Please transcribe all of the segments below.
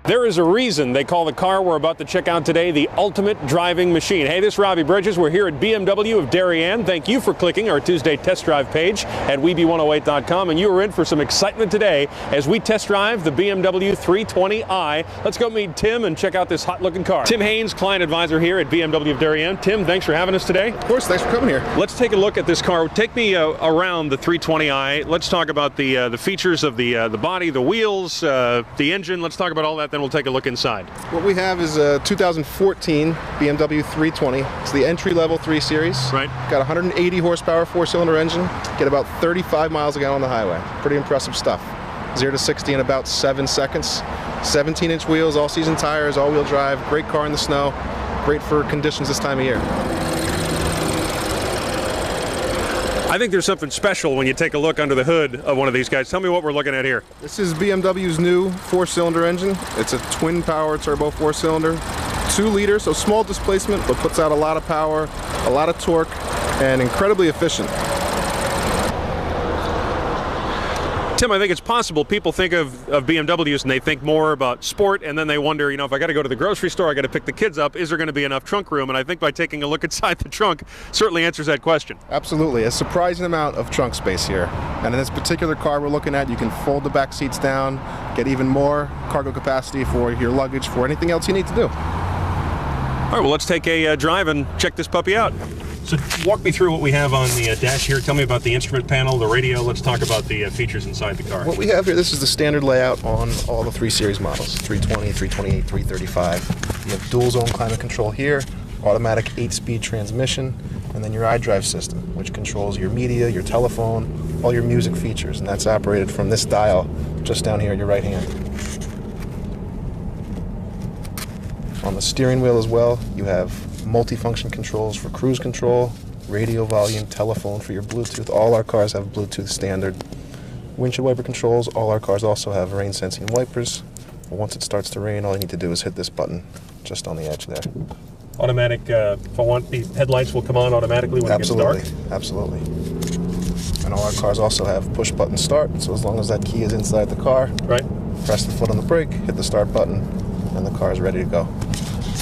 There is a reason they call the car we're about to check out today the ultimate driving machine. Hey, this is Robbie Bridges. We're here at BMW of Darien. Thank you for clicking our Tuesday test drive page at weeb108.com, and you are in for some excitement today as we test drive the BMW 320i. Let's go meet Tim and check out this hot-looking car. Tim Haynes, client advisor here at BMW of Darien. Tim, thanks for having us today. Of course, thanks for coming here. Let's take a look at this car. Take me around the 320i. Let's talk about the features of the body, the wheels, the engine. Let's talk about all that. Then we'll take a look inside. What we have is a 2014 BMW 320. It's the entry-level 3 Series. Right. Got 180 horsepower, 4-cylinder engine. Get about 35 miles a gallon on the highway. Pretty impressive stuff. 0 to 60 in about 7 seconds. 17-inch wheels, all-season tires, all-wheel drive. Great car in the snow. Great for conditions this time of year. I think there's something special when you take a look under the hood of one of these guys. Tell me what we're looking at here. This is BMW's new 4-cylinder engine. It's a twin-power turbo 4-cylinder, 2 liter, so small displacement, but puts out a lot of power, a lot of torque, and incredibly efficient. Tim, I think it's possible people think of BMWs and they think more about sport, and then they wonder, if I got to go to the grocery store, I got to pick the kids up, is there going to be enough trunk room? And I think by taking a look inside the trunk certainly answers that question. Absolutely. A surprising amount of trunk space here. And in this particular car we're looking at, you can fold the back seats down, get even more cargo capacity for your luggage, for anything else you need to do. All right, well, let's take a drive and check this puppy out. So walk me through what we have on the dash here. Tell me about the instrument panel, the radio. Let's talk about the features inside the car. What we have here, this is the standard layout on all the 3 Series models. 320, 328, 335. You have dual zone climate control here, automatic 8-speed transmission, and then your iDrive system, which controls your media, your telephone, all your music features, and that's operated from this dial just down here at your right hand. On the steering wheel as well, you have multi-function controls for cruise control, radio volume, telephone for your Bluetooth. All our cars have Bluetooth standard. Windshield wiper controls. All our cars also have rain sensing wipers. Once it starts to rain, all you need to do is hit this button just on the edge there. Automatic, if I want, the headlights will come on automatically when it gets dark? Absolutely. And all our cars also have push button start, so as long as that key is inside the car, right, press the foot on the brake, hit the start button, and the car is ready to go.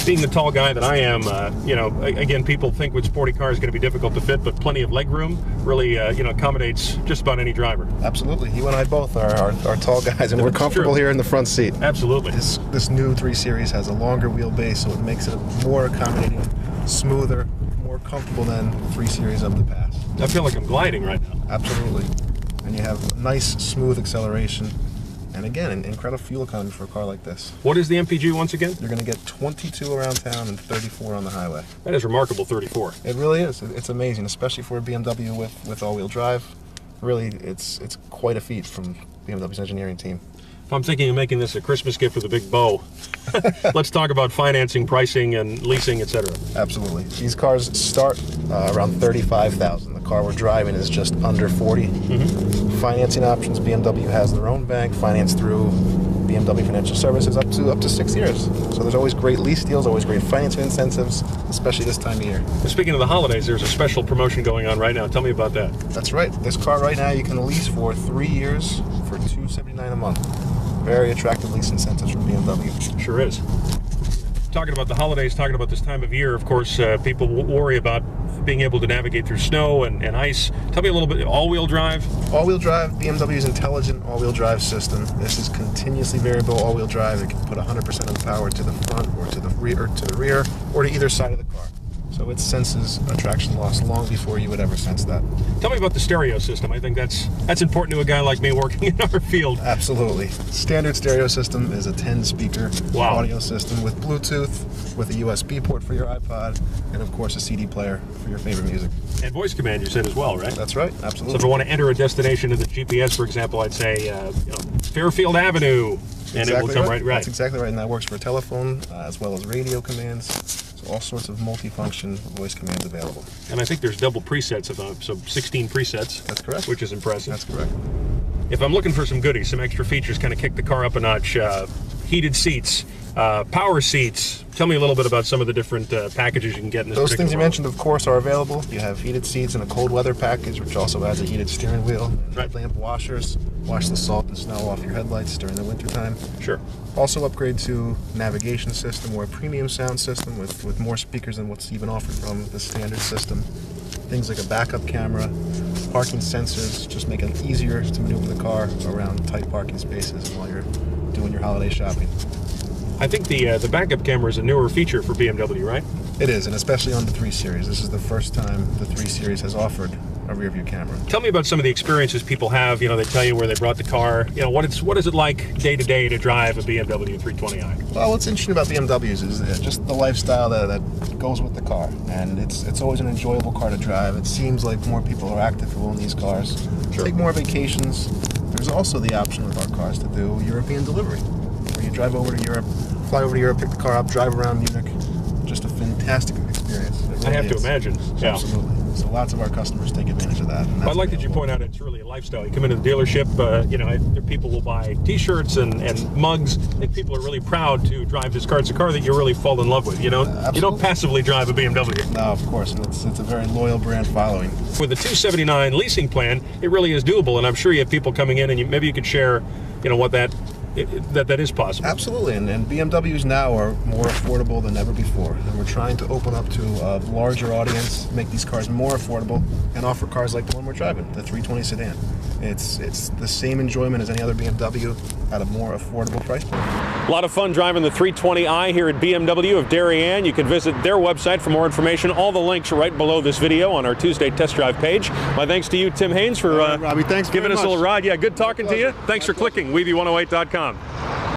Being the tall guy that I am, again, people think with sporty cars is going to be difficult to fit, but plenty of leg room really, accommodates just about any driver. Absolutely. You and I both are tall guys, and we're comfortable here in the front seat. Absolutely. This new 3 Series has a longer wheelbase, so it makes it more accommodating, smoother, more comfortable than 3 Series of the past. I feel like I'm gliding right now. Absolutely. And you have nice, smooth acceleration. And again, an incredible fuel economy for a car like this. What is the MPG once again? You're going to get 22 around town and 34 on the highway. That is remarkable, 34. It really is. It's amazing, especially for a BMW with all-wheel drive. Really, it's quite a feat from BMW's engineering team. If I'm thinking of making this a Christmas gift with a big bow, let's talk about financing, pricing, and leasing, etc. Absolutely. These cars start around $35,000. The car we're driving is just under $40,000. Mm-hmm. Financing options, BMW has their own bank, financed through BMW Financial Services up to 6 years. So there's always great lease deals, always great financing incentives, especially this time of year. Speaking of the holidays, there's a special promotion going on right now. Tell me about that. That's right. This car right now you can lease for 3 years for $279 a month. Very attractive lease incentives from BMW. Sure is. Talking about the holidays, talking about this time of year, of course, people worry about being able to navigate through snow and ice. Tell me a little bit, all-wheel drive? All-wheel drive, BMW's intelligent all-wheel drive system. This is continuously variable all-wheel drive. It can put 100% of the power to the front or to the rear or to either side of the car. So it senses a traction loss long before you would ever sense that. Tell me about the stereo system. I think that's important to a guy like me working in our field. Absolutely. Standard stereo system is a 10-speaker audio system with Bluetooth, with a USB port for your iPod, and of course a CD player for your favorite music. And voice command, you said as well, right? That's right, absolutely. So if I want to enter a destination in the GPS, for example, I'd say Fairfield Avenue, and it will come right. That's exactly right, and that works for telephone as well as radio commands. All sorts of multifunction voice commands available. And I think there's double presets, so 16 presets. That's correct. Which is impressive. That's correct. If I'm looking for some goodies, some extra features, kind of kick the car up a notch, heated seats, power seats. Tell me a little bit about some of the different packages you can get in this. Those things you model. mentioned, of course, are available. You have heated seats and a cold weather package, which also has a heated steering wheel. Headlamp washers, wash the salt and snow off your headlights during the wintertime. Sure. Also upgrade to navigation system or a premium sound system with more speakers than what's even offered from the standard system. Things like a backup camera, parking sensors, just make it easier to maneuver the car around tight parking spaces while you're doing your holiday shopping. I think the backup camera is a newer feature for BMW, right? It is, and especially on the 3 Series. This is the first time the 3 Series has offered a rear view camera. Tell me about some of the experiences people have. You know, they tell you where they brought the car. You know, what is it like day to day to drive a BMW 320i? Well, what's interesting about BMWs is just the lifestyle that goes with the car, and it's always an enjoyable car to drive. It seems like more people are active who own these cars. Sure. Take more vacations. There's also the option with our cars to do European delivery, where you drive over to Europe, fly over to Europe, pick the car up, drive around Munich. Just a fantastic experience. It really I have to is. imagine. Yeah. Absolutely. So lots of our customers take advantage of that. And Well, I like that you point out it's really a lifestyle. You come into the dealership, you know, people will buy T-shirts and mugs. I think people are really proud to drive this car. It's a car that you really fall in love with. You don't passively drive a BMW. No, of course, and it's a very loyal brand following. With the $279 leasing plan, it really is doable, and I'm sure you have people coming in, and maybe you could share, you know, what that is possible. Absolutely, and BMWs now are more affordable than ever before, and we're trying to open up to a larger audience, make these cars more affordable, and offer cars like the one we're driving, the 320 sedan. It's the same enjoyment as any other BMW at a more affordable price point. A lot of fun driving the 320i here at BMW of Darien. You can visit their website for more information. All the links are right below this video on our Tuesday test drive page. My thanks to you, Tim Haynes, for Robbie, thanks giving very us a little much. ride. Yeah, good talking to you. Thanks for clicking, Weeby108.com.